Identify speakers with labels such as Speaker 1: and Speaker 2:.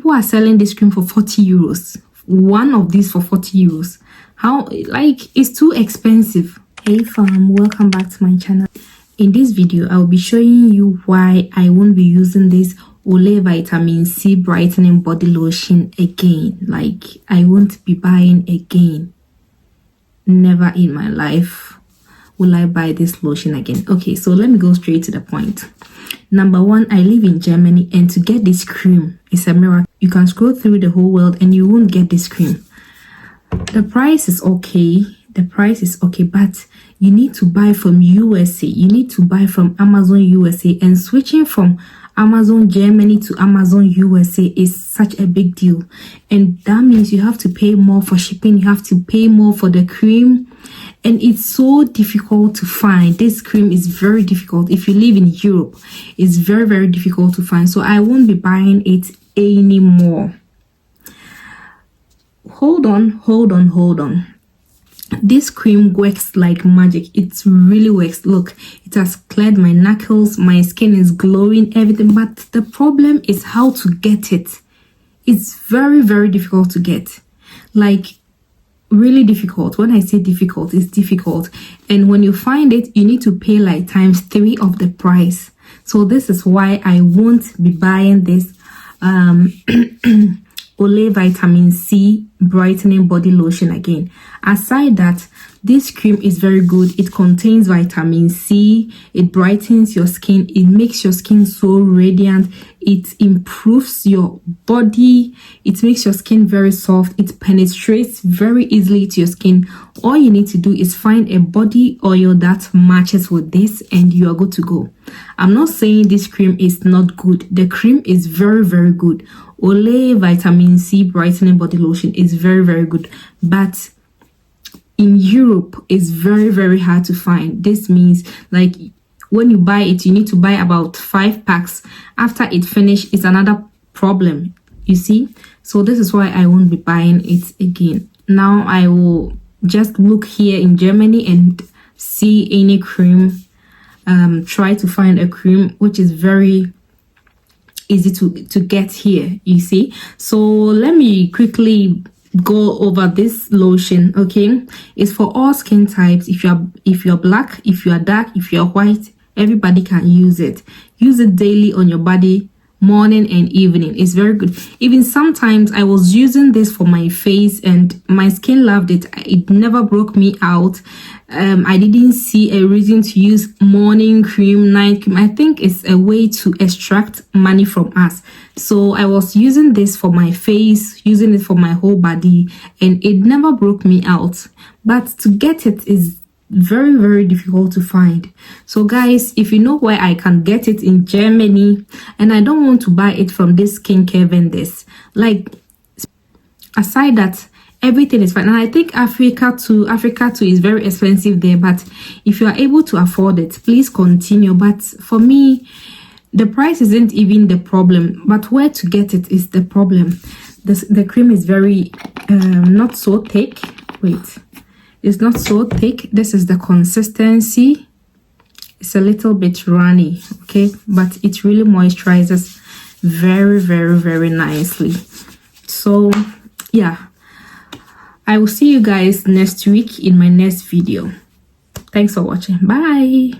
Speaker 1: people are selling this cream for 40 euros. One of these for 40 euros. How, like, it's too expensive. Hey fam, welcome back to my channel. In this video, I'll be showing you why I won't be using this Olay Vitamin C Brightening Body Lotion again. Like, I won't be buying again. Never in my life will I buy this lotion again. Okay, so let me go straight to the point. Number one, I live in Germany, and to get this cream is a miracle. You can scroll through the whole world and you won't get this cream. The price is okay. The price is okay, but you need to buy from USA. You need to buy from Amazon USA, and switching from Amazon Germany to Amazon USA is such a big deal. And that means you have to pay more for shipping. You have to pay more for the cream. And it's so difficult to find. This cream is very difficult. If you live in Europe, it's very, very difficult to find. So I won't be buying it anymore. Hold on. This cream works like magic. It really works. Look, it has cleared my knuckles, my skin is glowing, everything. But the problem is how to get it. It's very, very difficult to get. Like, really difficult. When I say difficult, it's difficult. And when you find it, you need to pay like ×3 of the price. So this is why I won't be buying this Olay Vitamin C Brightening Body Lotion again. Aside that, this cream is very good. It contains vitamin C. It brightens your skin. It makes your skin so radiant. It improves your body. It makes your skin very soft. It penetrates very easily to your skin. All you need to do is find a body oil that matches with this and you are good to go. I'm not saying this cream is not good. The cream is very, very good. Olay Vitamin C Brightening Body Lotion is very, very good. But in Europe, it's very, very hard to find. This means, like, when you buy it, you need to buy about 5 packs. After it finishes, it's another problem, you see. So this is why I won't be buying it again. Now I will just look here in Germany and see any cream. Try to find a cream which is very easy to get here, you see. So let me quickly go over this lotion. Okay, it's for all skin types. If you're black, if you are dark, if you're white, everybody can use it. Use it daily on your body, morning and evening. It's very good. Even sometimes I was using this for my face and my skin loved it. It never broke me out. I didn't see a reason to use morning cream, night cream. I think it's a way to extract money from us. So I was using this for my face, using it for my whole body, and it never broke me out. But to get it is very, very difficult to find. So guys, if you know where I can get it in Germany, and I don't want to buy it from this skincare vendors, like, aside that, everything is fine. And I think Africa too is very expensive there. But if you are able to afford it, please continue. But for me, the price isn't even the problem, but where to get it is the problem. The cream is very not so thick. Wait, it's not so thick. This is the consistency. It's a little bit runny, okay, but it really moisturizes very, very, very nicely. So yeah, I will see you guys next week in my next video. Thanks for watching. Bye.